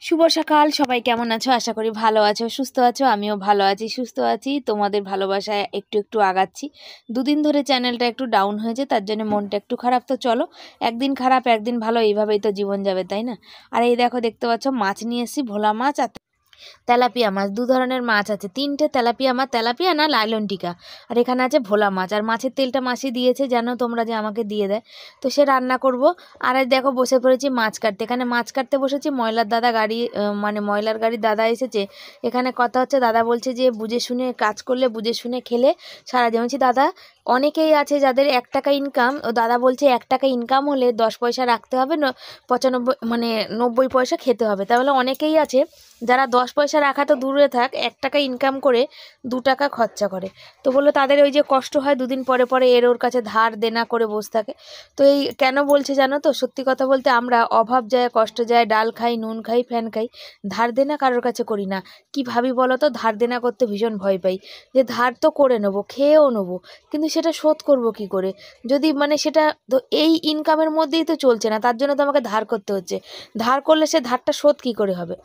শুভ সকাল, সবাই কেমন আছো? আশা করি ভালো আছো, সুস্থ আছো। আমিও ভালো আছি, সুস্থ আছি। তোমাদের ভালোবাসায় একটু একটু আগাচ্ছি। দুদিন ধরে চ্যানেলটা একটু ডাউন হয়েছে, তার জন্য মনটা একটু খারাপ। তো চলো, একদিন খারাপ একদিন ভালো, এইভাবেই তো জীবন যাবে, তাই না? আর এই দেখো, দেখতে পাচ্ছ মাছ নিয়ে এসেছি, ভোলা মাছ আর তেলাপিয়া মাছ। দু ধরনের মাছ আছে, তিনটে তেলাপিয়া মাছ, তেলাপিয়া না লাইলন টিকা। আর এখানে আছে ভোলা মাছ। আর মাছের তেলটা মাসি দিয়েছে, জানো তোমরা, যে আমাকে দিয়ে দেয়। তো সে রান্না করব। আর এই দেখো বসে পড়েছি মাছ কাটতে। এখানে মাছ কাটতে বসেছি, ময়লার দাদা গাড়ি, মানে ময়লার গাড়ির দাদা এসেছে। এখানে কথা হচ্ছে, দাদা বলছে যে বুঝে শুনে কাজ করলে, বুঝে শুনে খেলে সারা জীবন। বলছি দাদা, অনেকেই আছে যাদের 1 টাকা ইনকাম, ও দাদা বলছে 1 টাকা ইনকাম হলে 10 পয়সা রাখতে হবে, 95 মানে 90 পয়সা খেতে হবে। তাহলে অনেকেই আছে যারা 10 পয়সা রাখা তো দূরে থাক, 1 টাকা ইনকাম করে 2 টাকা খরচা করে। তো বললো তাদের ওই যে কষ্ট হয়, দুদিন পরে পরে ওর কাছে ধার দেনা করে বসে থাকে। তো এই কেন বলছে জানো তো? সত্যি কথা বলতে, আমরা অভাব যায়, কষ্ট যায়, ডাল খাই, নুন খাই, ফ্যান খাই, ধার দেনা কারোর কাছে করি না। কি ভাবি বলো তো? ধার দেনা করতে ভীষণ ভয় পাই, যে ধার তো করে নেবো, খেয়েও নেবো, কিন্তু সেটা শোধ করবো কি করে? যদি মানে সেটা তো এই ইনকামের মধ্যেই তো চলছে না, তার জন্য তো আমাকে ধার করতে হচ্ছে। ধার করলে সে ধারটা শোধ কি করে হবে?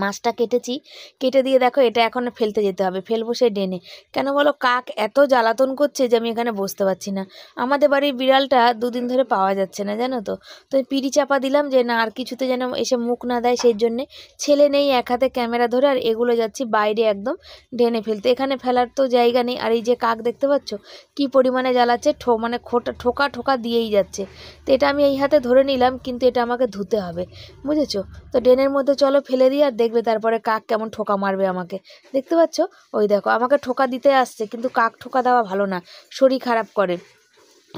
মাছটা কেটেছি, কেটে দিয়ে দেখো এটা এখন ফেলতে যেতে হবে, ফেলবো সেই ডেনে। কেন বলো? কাক এত জ্বালাতন করছে যে আমি এখানে বসতে পারছি না। আমাদের বাড়ির বিড়ালটা দুদিন ধরে পাওয়া যাচ্ছে না, জানো তো। তো পিড়ি চাপা দিলাম যে না, আর কিছুতে যেন এসে মুখ না দেয়, সেই জন্যে। ছেলে নেই, এক হাতে ক্যামেরা ধরে, আর এগুলো যাচ্ছি বাইরে একদম ডেনে ফেলতে। এখানে ফেলার তো জায়গা নেই। আর এই যে কাক দেখতে পাচ্ছ কি পরিমাণে জ্বালাচ্ছে, মানে ঠোকা ঠোকা দিয়েই যাচ্ছে। তো এটা আমি এই হাতে ধরে নিলাম, কিন্তু এটা আমাকে ধুতে হবে, বুঝেছো? তো ড্রেনের মধ্যে চলো ফেলে দিই, আর দেখবে তারপরে কাক কেমন ঠোকা মারবে আমাকে। দেখতে পাচ্ছ? ওই দেখো আমাকে ঠোকা দিতে আসছে, কিন্তু কাক ঠোকা দেওয়া ভালো না, শরীর খারাপ করে।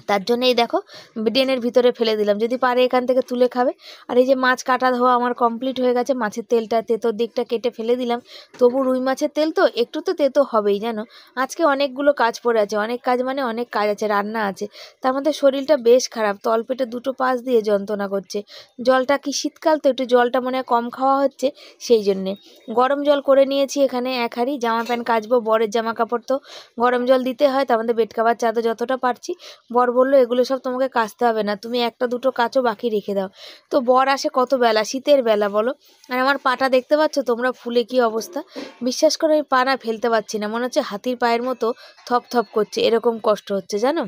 তার জন্যই দেখো ড্রেনের ভিতরে ফেলে দিলাম, যদি পারে এখান থেকে তুলে খাবে। আর এই যে মাছ কাটা ধোয়া আমার কমপ্লিট হয়ে গেছে। মাছের তেলটা, তেতোর দিকটা কেটে ফেলে দিলাম। তবু রুই মাছের তেল তো একটু তো তেতো হবেই, জানো। আজকে অনেকগুলো কাজ পড়ে আছে, অনেক কাজ মানে অনেক কাজ আছে, রান্না আছে। তার মধ্যে শরীরটা বেশ খারাপ, তলপেটে দুটো পাশ দিয়ে যন্ত্রণা করছে। জলটা কি শীতকাল তো, একটু জলটা মনে হয় কম খাওয়া হচ্ছে, সেই জন্যে। গরম জল করে নিয়েছি এখানে 1 হাঁড়ি। জামা প্যান্ট কাচবো, বরের জামা কাপড় তো গরম জল দিতে হয়। তার মধ্যে বেড কাভার চাদর যতটা পারছি। বর বললো এগুলো সব তোমাকে কাচতে হবে না, তুমি একটা দুটো কাচো, বাকি রেখে দাও। তো বর আসে কত বেলা, শীতের বেলা বলো। আর আমার পাটা দেখতে পাচ্ছ তোমরা, ফুলে কি অবস্থা। বিশ্বাস করে আমি পা না ফেলতে পারছি না, মনে হচ্ছে হাতির পায়ের মতো থপ থপ করছে, এরকম কষ্ট হচ্ছে, জানো।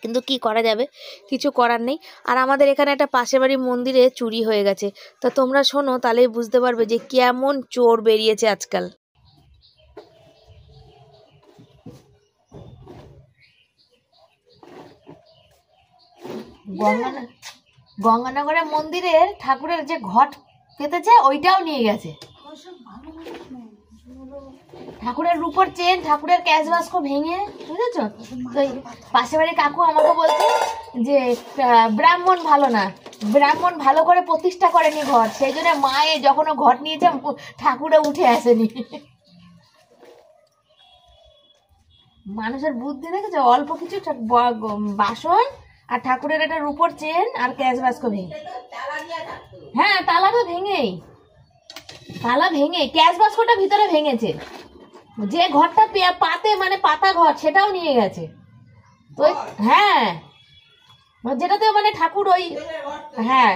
কিন্তু কি করা যাবে, কিছু করার নেই। আর আমাদের এখানে একটা পাশের বাড়ির মন্দিরে চুরি হয়ে গেছে। তা তোমরা শোনো, তাহলেই বুঝতে পারবে যে কেমন চোর বেরিয়েছে আজকাল। গঙ্গানগরের মন্দিরের ঠাকুরের যে ঘট পেতেছে, ওইটাও নিয়ে গেছে। ঠাকুরের রূপোর চেন, ঠাকুরের ক্যাশ বাস্ক ভেঙে, বুঝেছ? তো পাশে বাড়ির কাকু আমাকে বলছে যে ব্রাহ্মণ ভালো না, ব্রাহ্মণ ভালো করে প্রতিষ্ঠা করেনি ঘর, সেই জন্য মায়ে যখন ও ঘট নিয়েছে ঠাকুরে উঠে আসেনি। মানুষের বুদ্ধি দেখেছো? অল্প কিছু বাসন আর ঠাকুরের একটা রূপোর চেন আর ক্যাশ বাস্ক ভেঙে। হ্যাঁ, তালা তো ভেঙেই, তালা ভেঙে ক্যাশ বাস্কটা ভিতরে ভেঙেছে। যে ঘরটা পাতে মানে পাতা ঘর, সেটাও নিয়ে গেছে। তো হ্যাঁ, যেটাতে মানে ঠাকুর ওই, হ্যাঁ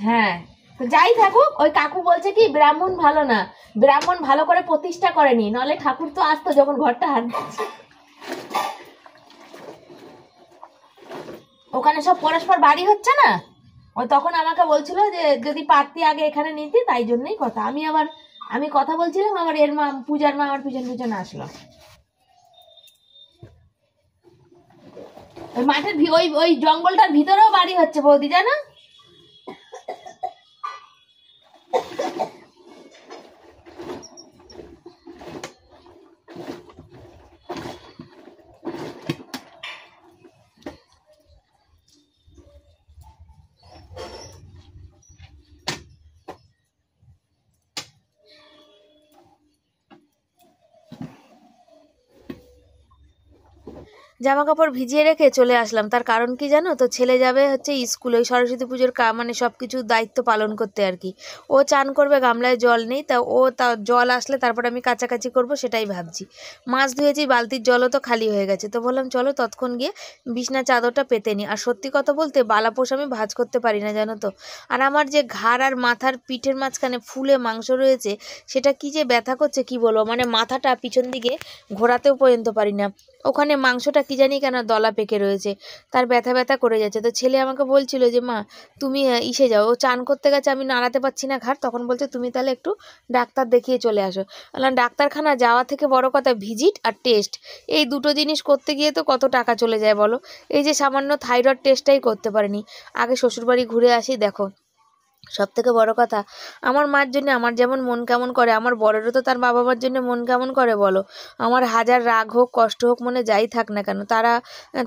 হ্যাঁ, তো যাই থাকুক, ওই কাকু বলছে কি ব্রাহ্মণ ভালো না, ব্রাহ্মণ ভালো করে প্রতিষ্ঠা করেনি, নলে ঠাকুর তো আসতো যখন ঘরটা হাত দিচ্ছে। ওখানে সব পরস্পর বাড়ি হচ্ছে না, ওই তখন আমাকে বলছিল যে যদি পারতি আগে এখানে নিতি, তাই জন্যই কথা। আমি কথা বলছিলাম, আবার এর মা, পূজার মা আমার পিছন পিছন আসলো। ওই মাঠের ওই জঙ্গলটার ভিতরেও বাড়ি হচ্ছে বৌদি, জানো। জামা কাপড় ভিজিয়ে রেখে চলে আসলাম। তার কারণ কি জানো তো, ছেলে যাবে হচ্ছে স্কুলে ওই সরস্বতী পুজোর মানে সব কিছু দায়িত্ব পালন করতে আর কি। ও চান করবে, গামলায় জল নেই, তা জল আসলে তারপর আমি কাচাকাচি করব সেটাই ভাবছি। মাছ ধুয়েছি, বালতির জলও তো খালি হয়ে গেছে, তো বললাম চলো ততক্ষণ গিয়ে বিছনা চাদরটা পেতে নিই। আর সত্যি কথা বলতে বালাপোষ আমি ভাঁজ করতে পারি না জানো তো। আর আমার যে ঘাড় আর মাথার পিঠের মাঝখানে ফুলে মাংস রয়েছে, সেটা কি যে ব্যথা করছে কি বলবো, মানে মাথাটা পিছন দিকে ঘোরাতেও পর্যন্ত পারি না। ওখানে মাংসটা কি জানি কেন দলা পেকে রয়েছে, তার ব্যথা ব্যথা করে যাচ্ছে। তো ছেলে আমাকে বলছিল যে মা তুমি ইসে যাও, ও চান করতে গেছে, আমি নাড়াতে পারছি না ঘাট, তখন বলছে তুমি তাহলে একটু ডাক্তার দেখিয়ে চলে আসো। বললাম ডাক্তারখানা যাওয়া থেকে বড় কথা ভিজিট আর টেস্ট, এই দুটো জিনিস করতে গিয়ে তো কত টাকা চলে যায় বলো। এই যে সামান্য থাইরয়েড টেস্টটাই করতে পারিনি। আগে শ্বশুরবাড়ি ঘুরে আসি, দেখো সব থেকে বড় কথা আমার মার জন্য আমার যেমন মন কেমন করে, আমার বড়েরও তো তার বাবা মার জন্য মন কেমন করে বলো। আমার হাজার রাগ হোক কষ্ট হোক মনে যাই থাক না কেন,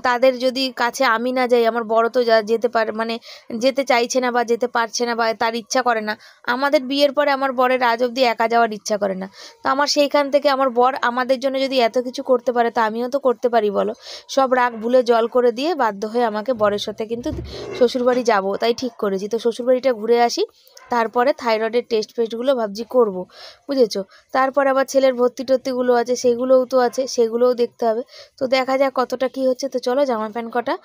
তাদের যদি কাছে আমি না যাই, আমার বড় তো যেতে পারে, মানে যেতে চাইছে না বা যেতে পারছে না বা তার ইচ্ছা করে না। আমাদের বিয়ের পরে আমার বরের আজ অবধি একা যাওয়ার ইচ্ছা করে না। তো আমার সেইখান থেকে আমার বর আমাদের জন্য যদি এত কিছু করতে পারে, তা আমিও তো করতে পারি বলো। সব রাগ ভুলে জল করে দিয়ে বাধ্য হয়ে আমাকে বরের সাথে কিন্তু শ্বশুরবাড়ি যাব, তাই ঠিক করেছি। তো শ্বশুরবাড়িটা ঘুরে আসি, তারপরে থাইরয়েডের টেস্ট ফেস্টগুলো ভাবছি করব, বুঝেছো। তারপর আবার ছেলের ভর্তি টর্তিগুলো আছে, সেগুলোও তো আছে, সেগুলোও দেখতে হবে। তো দেখা যাক কতটা কি হচ্ছে। তো চলো জামা প্যান্ট কটা,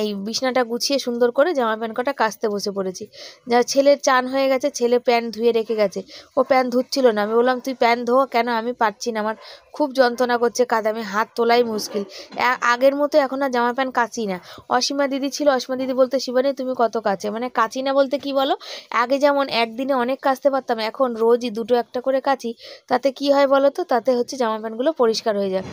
এই বিছনাটা গুছিয়ে সুন্দর করে জামা প্যান্ট কটা কাচতে বসে পড়েছি। যা ছেলের চান হয়ে গেছে, ছেলে প্যান্ট ধুয়ে রেখে গেছে, ও প্যান্ট ধুচ্ছিল না। আমি বললাম তুই প্যান্ট ধো, কেন আমি পারছি না, আমার খুব যন্ত্রণা করছে কাঁধে, আমি হাত তোলাই মুশকিল। আগের মতো এখন আর জামা প্যান্ট কাচি না। অসীমা দিদি ছিল, অসীমা দিদি বলতে শিবানী তুমি কত কাচে, মানে কাচি না বলতে কি বলো, আগে যেমন একদিনে অনেক কাচতে পারতাম, এখন রোজই দুটো একটা করে কাচি। তাতে কি হয় বলো তো, তাতে হচ্ছে জামা প্যান্টগুলো পরিষ্কার হয়ে যায়।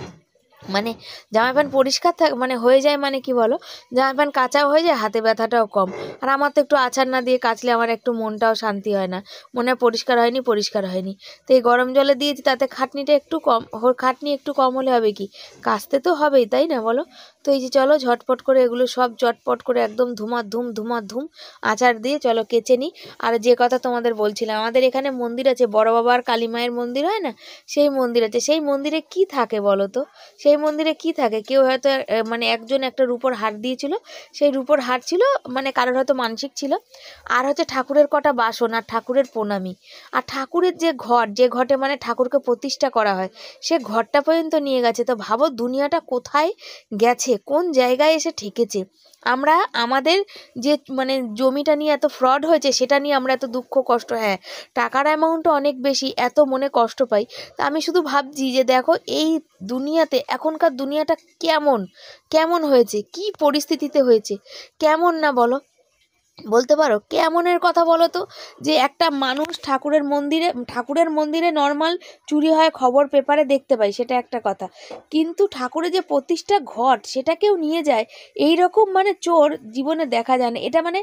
মানে জামা প্যান্ট পরিষ্কার মানে হয়ে যায়, মানে কি বলো, জামা প্যান্ট কাচাও হয়ে যায়, হাতে ব্যথাটাও কম। আর আমার তো একটু আছাড় না দিয়ে কাচলে আমার একটু মনটাও শান্তি হয় না, মনে হয় পরিষ্কার হয়নি পরিষ্কার হয়নি। তো এই গরম জলে দিয়েছি, তাতে খাটনিটা একটু কম, খাটনি একটু কম হলে হবে কি, কাচতে তো হবেই তাই না বলো। তো এই যে চলো ঝটপট করে এগুলো সব চটপট করে একদম ধুমাধুম আচার দিয়ে চলো কেচে নিই। আর যে কথা তোমাদের বলছিলাম, আমাদের এখানে মন্দির আছে, বড় বাবার কালী মায়ের মন্দির হয় না, সেই মন্দির আছে। সেই মন্দিরে কি থাকে বলো তো, সেই মন্দিরে কি থাকে, কেউ হয়তো মানে একজন একটা রূপোর হার দিয়েছিল, সেই রূপোর হার ছিল, মানে কারোর হয়তো মানসিক ছিল, আর হচ্ছে ঠাকুরের কটা বাসন আর ঠাকুরের প্রণামী, আর ঠাকুরের যে ঘট, যে ঘটে মানে ঠাকুরকে প্রতিষ্ঠা করা হয়, সে ঘরটা পর্যন্ত নিয়ে গেছে। তো ভাবো দুনিয়াটা কোথায় গেছে, কোন জায়গায় এসে ঠেকেছে। আমরা আমাদের যে মানে জমিটা নিয়ে এত ফ্রড হয়েছে, সেটা নিয়ে আমরা এত দুঃখ কষ্ট, হ্যাঁ টাকার অ্যামাউন্টটা অনেক বেশি, এত মনে কষ্ট পাই। তা আমি শুধু ভাবছি যে দেখো এই দুনিয়াতে এখনকার দুনিয়াটা কেমন কেমন হয়েছে, কি পরিস্থিতিতে হয়েছে, কেমন না বলো, বলতে পারো কেমনের কথা বলো তো। যে একটা মানুষ ঠাকুরের মন্দিরে নর্মাল চুরি হয় খবর পেপারে দেখতে পাই, সেটা একটা কথা, কিন্তু ঠাকুরের যে প্রতিষ্ঠা ঘট সেটাকেও নিয়ে যায়, এই রকম মানে চোর জীবনে দেখা যায় না। এটা মানে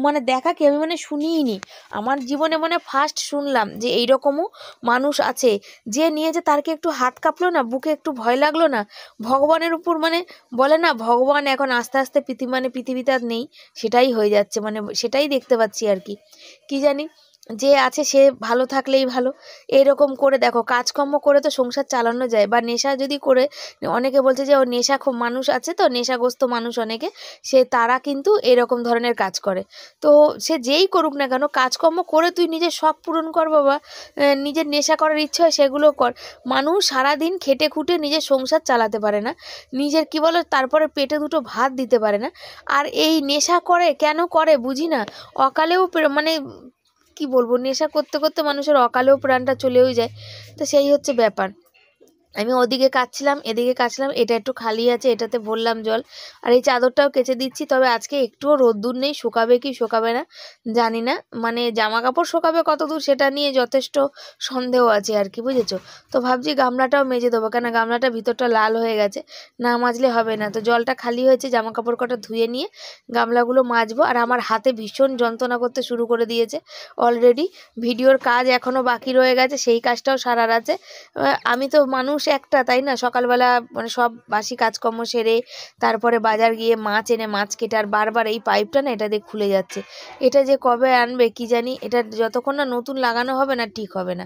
মানে দেখা কি, আমি মানে শুনিই নি, আমার জীবনে মানে ফার্স্ট শুনলাম যে এইরকমও মানুষ আছে, যে নিয়েছে তার কি একটু হাত কাঁপলো না, বুকে একটু ভয় লাগলো না। ভগবানের উপর মানে বলে না, ভগবান এখন আস্তে আস্তে পৃথিবীতে আর নেই, সেটাই হয়ে যাচ্ছে, মানে সেটাই দেখতে পাচ্ছি আর কি। কি জানি, যে আছে সে ভালো থাকলেই ভালো। এরকম করে দেখো কাজকর্ম করে তো সংসার চালানো যায়, বা নেশা যদি করে, অনেকে বলছে যে ও নেশা খুব মানুষ আছে, তো নেশাগ্রস্ত মানুষ অনেকে, তারা কিন্তু এরকম ধরনের কাজ করে। তো সে যেই করুক না কেন, কাজকর্ম করে তুই নিজের শখ পূরণ কর বাবা, নিজের নেশা করার ইচ্ছা হয় সেগুলো কর। মানুষ সারাদিন খেটে খুঁটে নিজের সংসার চালাতে পারে না, নিজের কি বলো তারপরে পেটে দুটো ভাত দিতে পারে না, আর এই নেশা করে কেন করে বুঝি না। অকালেও মানে কি বলবো, নেশা করতে করতে মানুষের অকালেও প্রাণটা চলেও যায়। তো সেই হচ্ছে ব্যাপার। আমি ওদিকে কাচ্ছিলাম, এদিকে কাচলাম, এটা একটু খালি আছে, এটাতে ভরলাম জল, আর এই চাদরটাও কেচে দিচ্ছি। তবে আজকে একটুও রোদ্দুর নেই, শুকাবে কি শুকাবে না জানি না, মানে জামা কাপড় শুকাবে কত দূর সেটা নিয়ে যথেষ্ট সন্দেহ আছে আর কি, বুঝেছো। তো ভাবছি গামলাটাও মেজে দেবো, কেন গামলাটা ভিতরটা লাল হয়ে গেছে, না মাজলে হবে না। তো জলটা খালি হয়েছে, জামা কাপড় কটা ধুয়ে নিয়ে গামলাগুলো মাজবো। আর আমার হাতে ভীষণ যন্ত্রণা করতে শুরু করে দিয়েছে অলরেডি, ভিডিওর কাজ এখনও বাকি রয়ে গেছে, সেই কাজটাও সারার আছে। আমি তো মানুষ মানুষ একটা, তাই না? সকালবেলা মানে সব বাসি কাজকর্ম সেরে তারপরে বাজার গিয়ে মাছ এনে মাছ কেটে, আর বারবার এই পাইপটা না এটা দিয়ে খুলে যাচ্ছে। এটা যে কবে আনবে কি জানি, এটা যতক্ষণ না নতুন লাগানো হবে না ঠিক হবে না।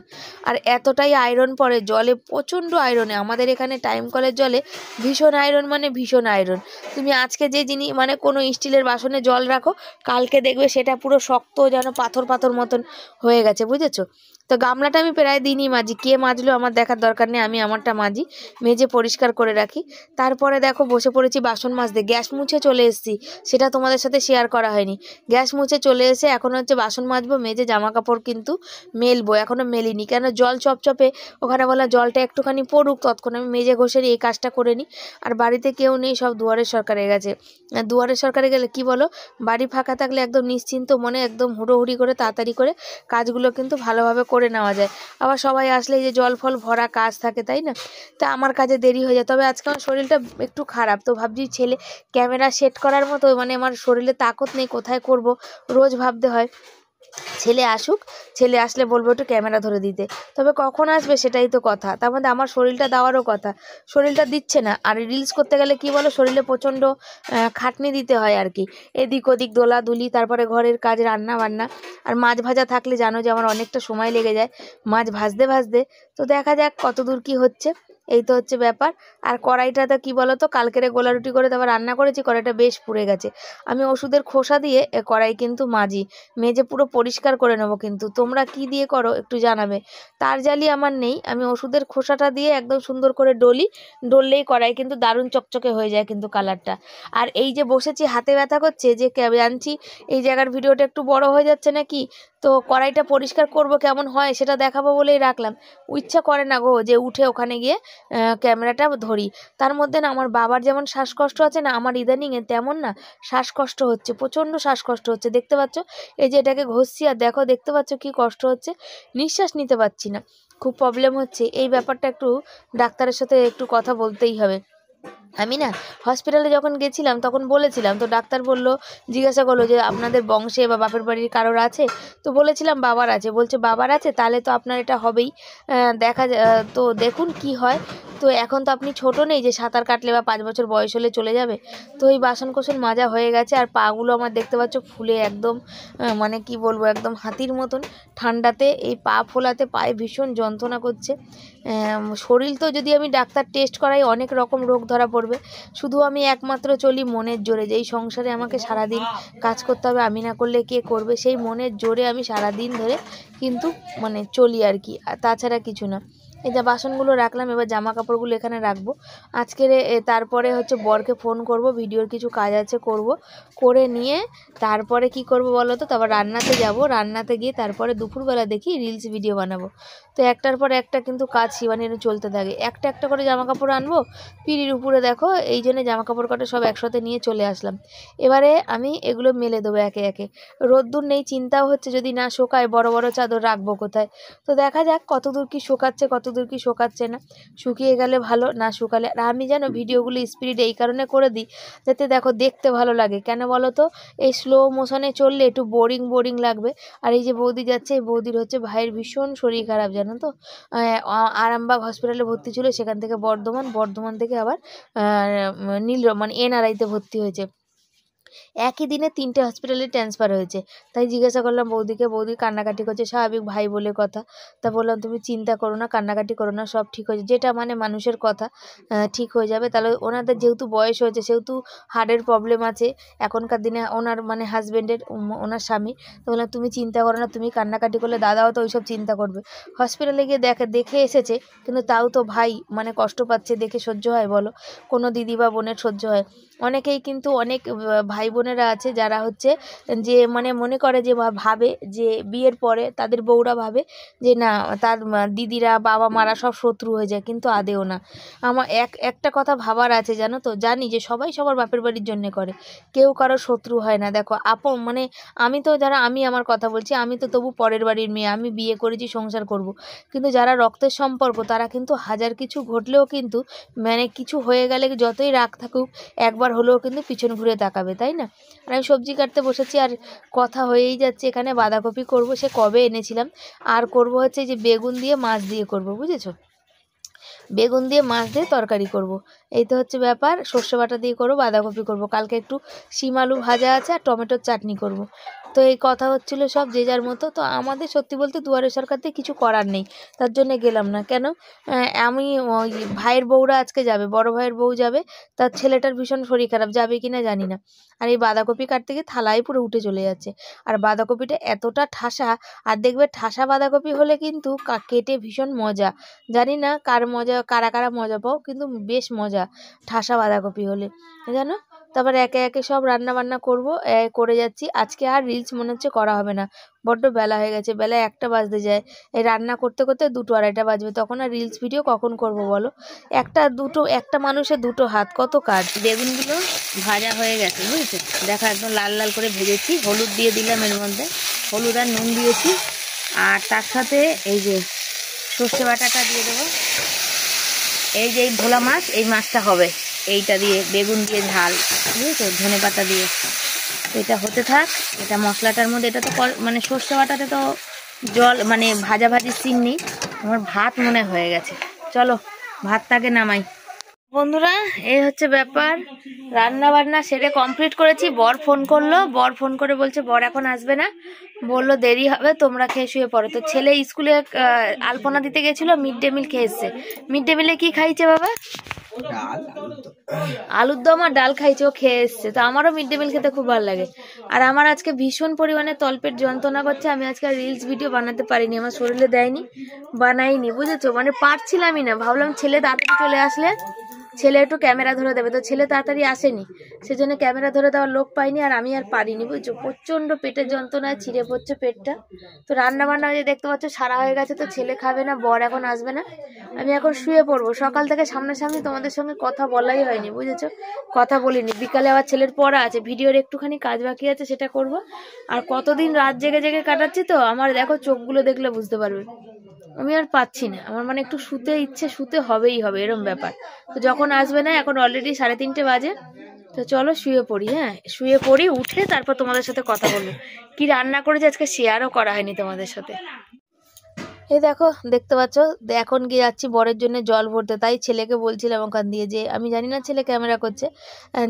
আর এতটাই আয়রন পড়ে জলে, প্রচণ্ড আয়রনে আমাদের এখানে টাইম কলের জলে ভীষণ আয়রন, মানে ভীষণ আয়রন। তুমি আজকে যে জিনিস মানে কোনো স্টিলের বাসনে জল রাখো, কালকে দেখবে সেটা পুরো শক্ত যেন পাথর পাথর মতন হয়ে গেছে, বুঝেছো? তো গামলাটা আমি প্রায় দিনই মাজি, কে মাজলো আমার দেখার দরকার নেই, আমি আমারটা মাজি, মেজে পরিষ্কার করে রাখি। তারপরে দেখো বসে পড়েছি বাসন মাজতে। গ্যাস মুছে চলে এসেছি, সেটা তোমাদের সাথে শেয়ার করা হয়নি। গ্যাস মুছে চলে এসে এখন হচ্ছে বাসন মাজবো, মেজে জামা কাপড় কিন্তু মেলবো, এখনও মেলিনি কেন জল চপচপে, ওখানে বলা জলটা একটুখানি পড়ুক, ততক্ষণ আমি মেজে ঘষে এই কাজটা করে নিই। আর বাড়িতে কেউ নেই, সব দুয়ারের সরকারে গেছে। দুয়ারের সরকারে গেলে কি বলো, বাড়ি ফাঁকা থাকলে একদম নিশ্চিন্ত মনে একদম হুড়োহুড়ি করে তাড়াতাড়ি করে কাজগুলো কিন্তু ভালোভাবে করে নেওয়া যায়। আবার সবাই আসলে যে জল ফল ভরা কাজ থাকে, তাই না? তা আমার কাজে দেরি হয়ে যায়। তবে আজকে আমার শরীরটা একটু খারাপ, তো ভাবছি ছেলে ক্যামেরা সেট করার মতো মানে আমার শরীরে তাকত নেই, কোথায় করব রোজ ভাবতে হয়। ছেলে আসুক, ছেলে আসলে বলবো একটু ক্যামেরা ধরে দিতে, তবে কখন আসবে সেটাই তো কথা। তার মধ্যে আমার শরীরটা দেওয়ারও কথা, শরীরটা দিচ্ছে না। আর রিলস করতে গেলে কি বলো, শরীরে প্রচণ্ড খাটনি দিতে হয় আর কি, এদিক ওদিক দোলাদুলি, তারপরে ঘরের কাজ, রান্না বান্না। আর মাছ ভাজা থাকলে জানো যে আমার অনেকটা সময় লেগে যায় মাছ ভাজতে ভাজতে। তো দেখা যাক কত দূর কী হচ্ছে, এই তো হচ্ছে ব্যাপার। আর কড়াইটাতে কি বলো তো, কালকেরে গোলা রুটি করে তারপর রান্না করেছি, কড়াইটা বেশ পুড়ে গেছে। আমি ওষুধের খোসা দিয়ে কড়াই কিন্তু মাজি, মেজে পুরো পরিষ্কার করে নেবো। কিন্তু তোমরা কি দিয়ে করো একটু জানাবে। তার জালি আমার নেই, আমি ওষুধের খোসাটা দিয়ে একদম সুন্দর করে ডললেই কড়াই কিন্তু দারুণ চকচকে হয়ে যায় কিন্তু কালারটা। আর এই যে বসেছি হাতে ব্যথা করছে যে জানছি এই জায়গার ভিডিওটা একটু বড় হয়ে যাচ্ছে নাকি, তো কড়াইটা পরিষ্কার করব কেমন হয় সেটা দেখাবো বলেই রাখলাম। ইচ্ছা করে না গো যে উঠে ওখানে গিয়ে ক্যামেরাটা ধরি। তার মধ্যে না আমার বাবার যেমন শ্বাসকষ্ট আছে না, আমার ইদানিংয়ে তেমন না শ্বাসকষ্ট হচ্ছে, প্রচণ্ড শ্বাসকষ্ট হচ্ছে। দেখতে পাচ্ছ এই যে এটাকে ঘষছি, আর দেখো দেখতে পাচ্ছ কি কষ্ট হচ্ছে, নিঃশ্বাস নিতে পারছি না, খুব প্রবলেম হচ্ছে। এই ব্যাপারটা একটু ডাক্তারের সাথে একটু কথা বলতেই হবে। আমি না হসপিটালে যখন গেছিলাম তখন বলেছিলাম, তো ডাক্তার বলল, জিজ্ঞাসা করলো যে আপনাদের বংশে বা বাপের বাড়ির কারোর আছে, তো বলেছিলাম বাবার আছে। বলছে বাবার আছে, তাহলে তো আপনার এটা হবেই, তো দেখুন কি হয়। তো এখন তো আপনি ছোট নেই যে সাঁতার কাটলে বা 5 বছর বয়স হলে চলে যাবে। তো এই বাসন কোসন মাজা হয়ে গেছে, আর পাগুলো আমার দেখতে পাচ্ছ ফুলে একদম মানে কি বলবো, একদম হাতির মতন ঠান্ডাতে এই পা ফোলাতে পায়ে ভীষণ যন্ত্রণা করছে। শরীর তো যদি আমি ডাক্তার টেস্ট করাই অনেক রকম রোগ ধরা পড়বে, শুধু আমি একমাত্র চলি মনের জোরে, যেই সংসারে আমাকে সারাদিন কাজ করতে হবে, আমি না করলে কে করবে, সেই মনের জোরে আমি সারাদিন ধরে কিন্তু মানে চলি আর কি, তাছাড়া কিছু না। এই যে বাসনগুলো রাখলাম, এবার জামা কাপড়গুলো এখানে রাখবো। আজকের তারপরে হচ্ছে বরকে ফোন করব, ভিডিওর কিছু কাজ আছে করব, করে নিয়ে তারপরে কি করব বলো তো, তারপর রান্নাতে যাব, রান্নাতে গিয়ে তারপরে দুপুরবেলা দেখি রিলস ভিডিও বানাবো। তো একটার পর একটা কিন্তু কাজ শিবানীর চলতে থাকে, একটা একটা করে জামা কাপড় আনবো পিড়ির উপরে, দেখো এই জন্য জামা কাপড় কটা সব একসাথে নিয়ে চলে আসলাম। এবারে আমি এগুলো মেলে দেবো একে একে। রোদ্দুর নেই, চিন্তাও হচ্ছে যদি না শোকায় বড় বড় চাদর রাখবো কোথায়। তো দেখা যাক কতদূর কি শোকাচ্ছে কতদূর কি শোকাচ্ছে না, শুকিয়ে গেলে ভালো, না শুকালে। আর আমি যেন ভিডিওগুলো স্পিড এই কারণে করে দিই যাতে দেখো দেখতে ভালো লাগে। কেন বলো তো, এই স্লো মোশনে চললে একটু বোরিং বোরিং লাগবে। আর এই যে বৌদি যাচ্ছে, এই বৌদির হচ্ছে ভাইয়ের ভীষণ শরীর খারাপ জানো তো, আরামবাগ হসপিটালে ভর্তি ছিল, সেখান থেকে বর্ধমান থেকে আবার মানে NRI-তে ভর্তি হয়েছে। একই দিনে 3টে হসপিটালে ট্রান্সফার হয়েছে। তাই জিজ্ঞাসা করলাম বৌদিকে, বৌদি কান্নাকাটি করছে, স্বাভাবিক ভাই বলে কথা। তা বললাম তুমি চিন্তা করো না, কান্নাকাটি করো না, সব ঠিক হয়ে যাবে, যেটা মানে মানুষের কথা, ঠিক হয়ে যাবে। তাহলে ওনাদের যেহেতু বয়স হয়েছে, সেহেতু হার্টের প্রবলেম আছে এখনকার দিনে ওনার মানে হাজব্যান্ডের, ওনার স্বামী। তো বললাম তুমি চিন্তা করো না, তুমি কান্নাকাটি করলে দাদাও তো ওইসব চিন্তা করবে। হসপিটালে গিয়ে দেখে এসেছে, কিন্তু তাও তো ভাই মানে কষ্ট পাচ্ছে, দেখে সহ্য হয় বলো, কোনো দিদি বা বোনের সহ্য হয়? অনেকেই কিন্তু অনেক ভাই বোনেরা আছে যারা হচ্ছে যে মানে মনে করে যে ভাবে যে বিয়ের পরে তাদের বউরা ভাবে যে না তার দিদিরা বাবা মারা সব শত্রু হয়ে যায়, কিন্তু আদেও না। আমার একটা কথা ভাবার আছে জানো তো, জানি যে সবাই সবার বাপের বাড়ির জন্যে করে, কেউ কারো শত্রু হয় না। দেখো আপন মানে আমি তো আমি আমার কথা বলছি, আমি তো তবু পরের বাড়ির মেয়ে, আমি বিয়ে করেছি সংসার করব, কিন্তু যারা রক্তের সম্পর্ক তারা কিন্তু হাজার কিছু ঘটলেও কিন্তু মানে কিছু হয়ে গেলে যতই রাগ থাকুক একবার হলেও কিন্তু পিছন ঘুরে তাকাবে, তাই না? আর আমি সবজি কাটতে বসেছি, আর কথা হয়েই যাচ্ছে। এখানে বাঁধাকপি করব, সে কবে এনেছিলাম, আর করব হচ্ছে যে বেগুন দিয়ে মাছ দিয়ে করব, বুঝেছো? বেগুন দিয়ে মাছ দিয়ে তরকারি করব। এই তো হচ্ছে ব্যাপার। সর্ষে বাটা দিয়ে করবো, বাঁধাকপি করব, কালকে একটু শিম আলু ভাজা আছে আর টমেটোর চাটনি করব। তো এই কথা হচ্ছিল সব যে যার মতো। তো আমাদের সত্যি বলতে দুয়ারে সরকার দিয়ে কিছু করার নেই, তার জন্য গেলাম না। কেন, আমি ওই ভাইয়ের বউরা আজকে যাবে, বড় ভাইয়ের বউ যাবে, তার ছেলেটার ভীষণ শরীর খারাপ, যাবে কি না জানি না। আর এই বাঁধাকপি কাটতে গিয়ে থালায় পুরো উঠে চলে যাচ্ছে। আর বাঁধাকপিটা এতটা ঠাসা, আর দেখবে ঠাসা বাঁধাকপি হলে কিন্তু কেটে ভীষণ মজা। জানি না কারা কারা মজা পাও, কিন্তু বেশ মজা ঠাসা বাঁধাকপি হলে, জানো। তারপর একে একে সব রান্না বান্না করবো, করে যাচ্ছি। আজকে আর রিলস মনে হচ্ছে করা হবে না, বড্ড বেলা হয়ে গেছে, বেলা 1টা বাজতে যায়। এই রান্না করতে করতে 2টো 2:30টা বাজবে, তখন আর রিলস ভিডিও কখন করব বলো। একটা মানুষের 2টো হাত, কত কাজ। বেগুনগুলো ভাজা হয়ে গেছে বুঝেছো, দেখো একদম লাল লাল করে ভেজেছি। হলুদ দিয়ে দিলাম এর মধ্যে, হলুদ আর নুন দিয়েছি। আর তার সাথে এই যে সর্ষে বাটাটা দিয়ে দেবো। এই যে এই ভোলা মাছ, এই মাছটা হবে এইটা দিয়ে, বেগুন দিয়ে ঝাল বুঝেছো, ধনে পাতা দিয়ে। এটা হতে থাক, এটা মশলাটার মধ্যে। এটা তো মানে সর্ষে বাটাতে তো জল মানে ভাজাভাজির সিন নেই। আমার ভাত মনে হয়ে গেছে, চলো ভাতটাকে নামাই। বন্ধুরা এই হচ্ছে ব্যাপার, রান্না বান্না সেরে কমপ্লিট করেছি। বর ফোন করলো, বর ফোন করে বলছে বর এখন আসবে না, বললো দেরি হবে, তোমরা খেয়ে শুয়ে পড়ো। তো ছেলে স্কুলে আলপনা দিতে গেছিল, মিড ডে মিল খেয়ে এসছে। মিড ডে মিলে কি খাইছে বাবা? আলুর দম আর ডাল খাইছে, ও খেয়ে এসছে। তো আমারও মিড ডে মিল খেতে খুব ভালো লাগে। আর আমার আজকে ভীষণ পরিমাণে তলপেট যন্ত্রণা করছে, আমি আজকে রিলস ভিডিও বানাতে পারিনি, আমার শরীরে দেয়নি, বানাইনি বুঝেছো। মানে পারছিলামই না, ভাবলাম ছেলে তাড়াতাড়ি চলে আসলে ছেলে একটু ক্যামেরা ধরে দেবে, তো ছেলে তাড়াতাড়ি আসেনি, সেজন্য ক্যামেরা ধরে দেওয়ার লোক পাইনি, আর আমি আর পারিনি বুঝছো। প্রচন্ড পেটের যন্ত্রণায় ছিঁড়ে পড়ছে পেটটা। তো রান্না বান্না যে দেখতে পাচ্ছ সারা হয়ে গেছে, তো ছেলে খাবে না, বর এখন আসবে না, আমি এখন শুয়ে পড়বো। সকাল থেকে সামনাসামনি তোমাদের সঙ্গে কথা বলাই হয়নি বুঝেছো, কথা বলিনি। বিকালে আবার ছেলের পড়া আছে, ভিডিওর একটুখানি কাজ বাকি আছে, সেটা করব। আর কতদিন রাত জেগে জেগে কাটাচ্ছি, তো আমার দেখো চোখগুলো দেখলে বুঝতে পারবে, আমি আর পাচ্ছি না। আমার মানে একটু শুতে ইচ্ছে, শুতে হবেই হবে এরম ব্যাপার। তো যখন আসবে না, এখন অলরেডি 3:30 বাজে, তো চলো শুয়ে পড়ি। হ্যাঁ শুয়ে পড়ি, উঠে তারপর তোমাদের সাথে কথা বলবো। কি রান্না করেছি আজকে শেয়ারও করা হয়নি তোমাদের সাথে। এই দেখো দেখতে পাচ্ছ, এখন গিয়ে যাচ্ছি বরের জন্য জল ভরতে। তাই ছেলেকে বলছিলাম ওখান দিয়ে, যে আমি জানি না ছেলে ক্যামেরা করছে,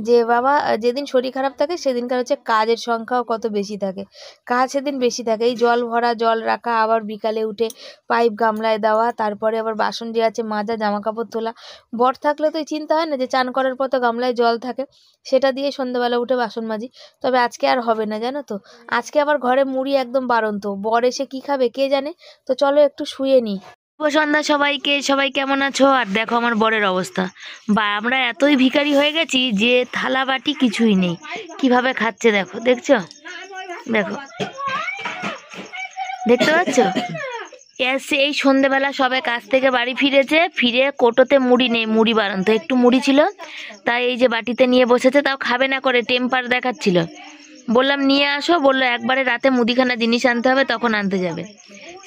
যে বাবা যেদিন শরীর খারাপ থাকে সেদিনকার হচ্ছে কাজের সংখ্যাও কত বেশি থাকে, কাজ সেদিন বেশি থাকে। এই জল ভরা, জল রাখা, আবার বিকালে উঠে পাইপ গামলায় দেওয়া, তারপরে আবার বাসন যে আছে মাজা, জামা কাপড় তোলা। বর থাকলে তো চিন্তা হয় না, যে চান করার পর তো গামলায় জল থাকে, সেটা দিয়ে সন্ধ্যাবেলা উঠে বাসন মাজি। তবে আজকে আর হবে না জানো তো, আজকে আবার ঘরে মুড়ি একদম বাড়ন্ত, বর এসে কি খাবে কে জানে। তো চলো একটু শুয়ে নি। শুভ সন্ধ্যা সবাইকে, সবাই কেমন আছো? আর দেখো আমার বরের অবস্থা, বা আমরা এতই ভিখারি হয়ে গেছি যে থালা বাটি কিছুই নেই, কিভাবে খাচ্ছে দেখো, দেখছো, দেখো দেখতে পাচ্ছ। এই সন্ধেবেলা সবে কাজ থেকে বাড়ি ফিরেছে, ফিরে কোটোতে মুড়ি নেই, মুড়ি বাড়ন্ত, একটু মুড়ি ছিল, তাই এই যে বাটিতে নিয়ে বসেছে, তাও খাবে না করে টেম্পার দেখাচ্ছিল। বললাম নিয়ে আসো, বললো একবারে রাতে মুদিখানা জিনিস আনতে হবে, তখন আনতে যাবে।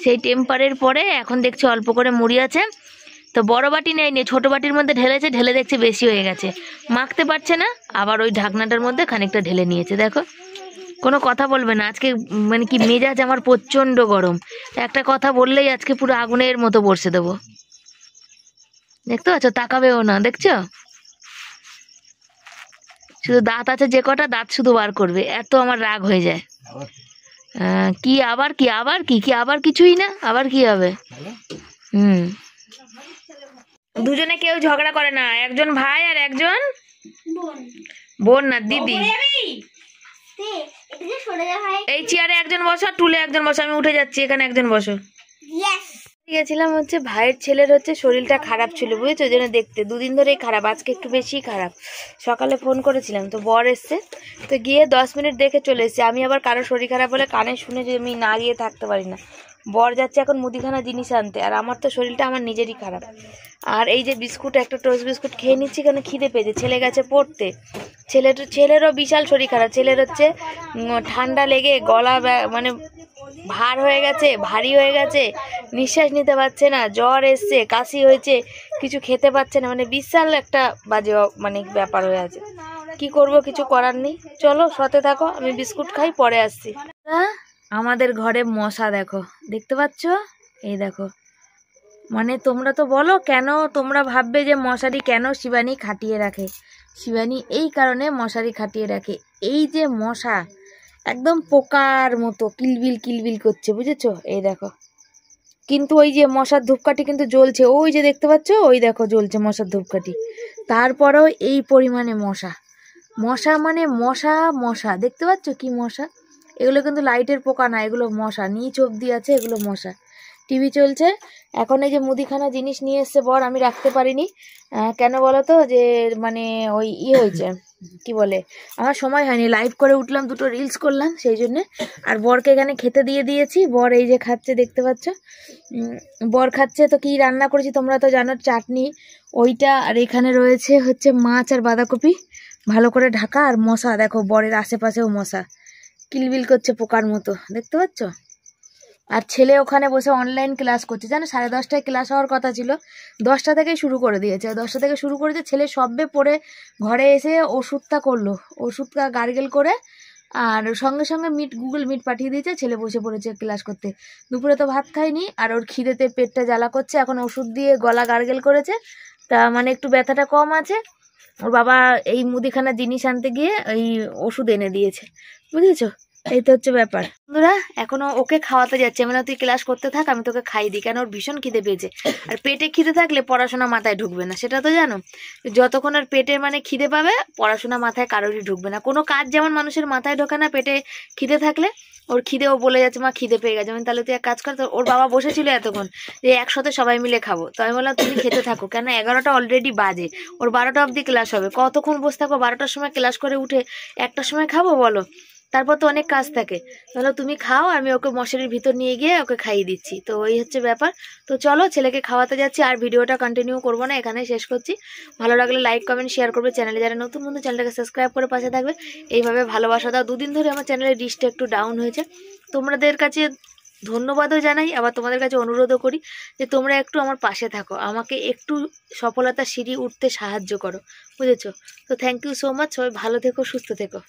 সেই টেম্পারের পরে এখন দেখছি অল্প করে মুড়ি আছে, তো বড় বাটি নেয়নি, ছোট বাটির মধ্যে ঢেলেছে, ঢেলে দেখছে বেশি হয়ে গেছে, মাখতে পারছে না, আবার ওই ঢাকনাটার মধ্যে খানিকটা ঢেলে নিয়েছে। দেখো কোনো কথা বলবে না আজকে, মানে কি মেজাজ আমার প্রচন্ড গরম, একটা কথা বললেই আজকে পুরো আগুনের মতো বসে দেবো। দেখতে পাচ্ছ, তাকাবেও না, দেখছো, শুধু দাঁত আছে যে কটা, দাঁত শুধু বার করবে, এত আমার রাগ হয়ে যায়। কি আবার কি আবার কি কি আবার কিছুই না, আবার কি হবে। দুজনে কেউ ঝগড়া করে না, একজন ভাই আর একজন বোন, না দিদি। এই চেয়ারে একজন বসো, টুলে একজন বসো, আমি উঠে যাচ্ছি, এখানে একজন বসো। গেছিলাম হচ্ছে ভাইয়ের ছেলের হচ্ছে শরীরটা খারাপ ছিল বুঝেছো, ওই জন্য দেখতে 2 দিন ধরেই খারাপ, আজকে একটু বেশি খারাপ। সকালে ফোন করেছিলাম, তো বর এসছে, তো গিয়ে 10 মিনিট দেখে চলে এসেছি। আমি আবার কারো শরীর খারাপ হলে কানে শুনে যে আমি না গিয়ে থাকতে পারি না। বর যাচ্ছে এখন মুদিখানা জিনিস আনতে, আর আমার তো শরীরটা আমার নিজেরই খারাপ। আর এই যে বিস্কুট, একটা টোস্ট বিস্কুট খেয়ে নিচ্ছি, কেন খিদে পেয়েছে। ছেলে গেছে পড়তে, ছেলেরও বিশাল শরীর খারাপ, ছেলের হচ্ছে ঠান্ডা লেগে গলা মানে ভার হয়ে গেছে, ভারী হয়ে গেছে, নিঃশ্বাস নিতে পারছে না, জ্বর এসছে, কাশি হয়েছে, কিছু খেতে পারছে না, মানে বিশাল একটা বাজে মানে ব্যাপার হয়ে আছে। কি করব, কিছু করার নেই। চলো সাথে থাকো, আমি বিস্কুট খাই, পরে আসছি। আমাদের ঘরে মশা দেখো, দেখতে পাচ্ছ, এই দেখো মানে তোমরা তো বলো কেন, তোমরা ভাববে যে মশারি কেন শিবানী খাটিয়ে রাখে। শিবানী এই কারণে মশারি খাটিয়ে রাখে, এই যে মশা একদম পোকার মতো কিলবিল কিলবিল করছে, বুঝেছো? এই দেখো, কিন্তু ওই যে মশার ধূপকাঠি কিন্তু জ্বলছে, ওই যে দেখতে পাচ্ছ, ওই দেখো জ্বলছে মশার ধূপকাঠি। তারপরেও এই পরিমাণে মশা, মশা মানে মশা মশা, দেখতে পাচ্ছ কি মশা? এগুলো কিন্তু লাইটের পোকা না, এগুলো মশা, নিচ অব্দি আছে, এগুলো মশা। টিভি চলছে। এখন এই যে মুদিখানা জিনিস নিয়ে এসছে বর, আমি রাখতে পারিনি। কেন বলো তো, যে মানে ওই হয়েছে, কি বলে, আমার সময় হয়নি, লাইভ করে উঠলাম, দুটো রিলস করলাম সেই জন্যে। আর বরকে এখানে খেতে দিয়ে দিয়েছি, বর এই যে খাচ্ছে, দেখতে পাচ্ছ। বর খাচ্ছে। তো কি রান্না করেছি তোমরা তো জানো, চাটনি ওইটা, আর এখানে রয়েছে হচ্ছে মাছ আর বাঁধাকপি ভালো করে ঢাকা। আর মশা দেখো, বরের আশেপাশেও মশা কিলবিল করছে পোকার মতো, দেখতে পাচ্ছ। আর ছেলে ওখানে বসে অনলাইন ক্লাস করছে, জানো 10:30টায় ক্লাস হওয়ার কথা ছিল, 10টা থেকেই শুরু করে দিয়েছে, 10টা থেকে শুরু করেছে। ছেলে সবে পড়ে ঘরে এসে ওষুধটা করলো, ওষুধটা গার্গেল করে, আর সঙ্গে সঙ্গে গুগল মিট পাঠিয়ে দিয়েছে, ছেলে বসে পড়েছে ক্লাস করতে। দুপুরে তো ভাত খায়নি, আর ওর খিদেতে পেটটা জ্বালা করছে, এখন ওষুধ দিয়ে গলা গার্গেল করেছে, তা মানে একটু ব্যথাটা কম আছে। ওর বাবা এই মুদিখানা জিনিস আনতে গিয়ে এই ওষুধ এনে দিয়েছে, বুঝেছো? এই তো হচ্ছে ব্যাপার। বন্ধুরা, এখনো ওকে খাওয়াতে যাচ্ছে, মানে তুই ক্লাস করতে থাক, আমি তোকে খাই দিই, কেন ওর ভীষণ খিদে পেয়েছে। আর পেটে খিদে থাকলে পড়াশোনা মাথায় ঢুকবে না, সেটা তো জানো। যতক্ষণ আর পেটে মানে খিদে পাবে, পড়াশোনা মাথায় কারোরই ঢুকবে না। কোনো কাজ যেমন মানুষের মাথায় ঢোকে না পেটে খিদে থাকলে, ওর খিদেও বলে যাচ্ছে মা খিদে পেয়ে গেছে। তাহলে তুই এক কাজ কর, তো ওর বাবা বসেছিল এতক্ষণ যে একসাথে সবাই মিলে খাবো, তো আমি বললাম তুমি খেতে থাকো, কেন 11টা অলরেডি বাজে, ওর 12টা অবধি ক্লাস হবে, কতক্ষণ বসে থাকবো? 12টার সময় ক্লাস করে উঠে 1টার সময় খাবো বলো? তারপর তো অনেক কাজ থাকে। তাহলে তুমি খাও, আমি ওকে মশারির ভিতর নিয়ে গিয়ে ওকে খাইয়ে দিচ্ছি। তো এই হচ্ছে ব্যাপার। তো চলো, ছেলেকে খাওয়াতে যাচ্ছি, আর ভিডিওটা কন্টিনিউ করবো না, এখানে শেষ করছি। ভালো লাগলে লাইক কমেন্ট শেয়ার করবে, চ্যানেলে যারা নতুন বন্ধু চ্যানেলটাকে সাবস্ক্রাইব করে পাশে থাকবে, এইভাবে ভালোবাসা দাও। দুদিন ধরে আমার চ্যানেলের রিচটা একটু ডাউন হয়েছে, তোমাদের কাছে ধন্যবাদও জানাই, আবার তোমাদের কাছে অনুরোধও করি যে তোমরা একটু আমার পাশে থাকো, আমাকে একটু সফলতার সিঁড়ি উঠতে সাহায্য করো, বুঝেছো? তো থ্যাংক ইউ সো মাচ, সবাই ভালো থেকো, সুস্থ থেকো।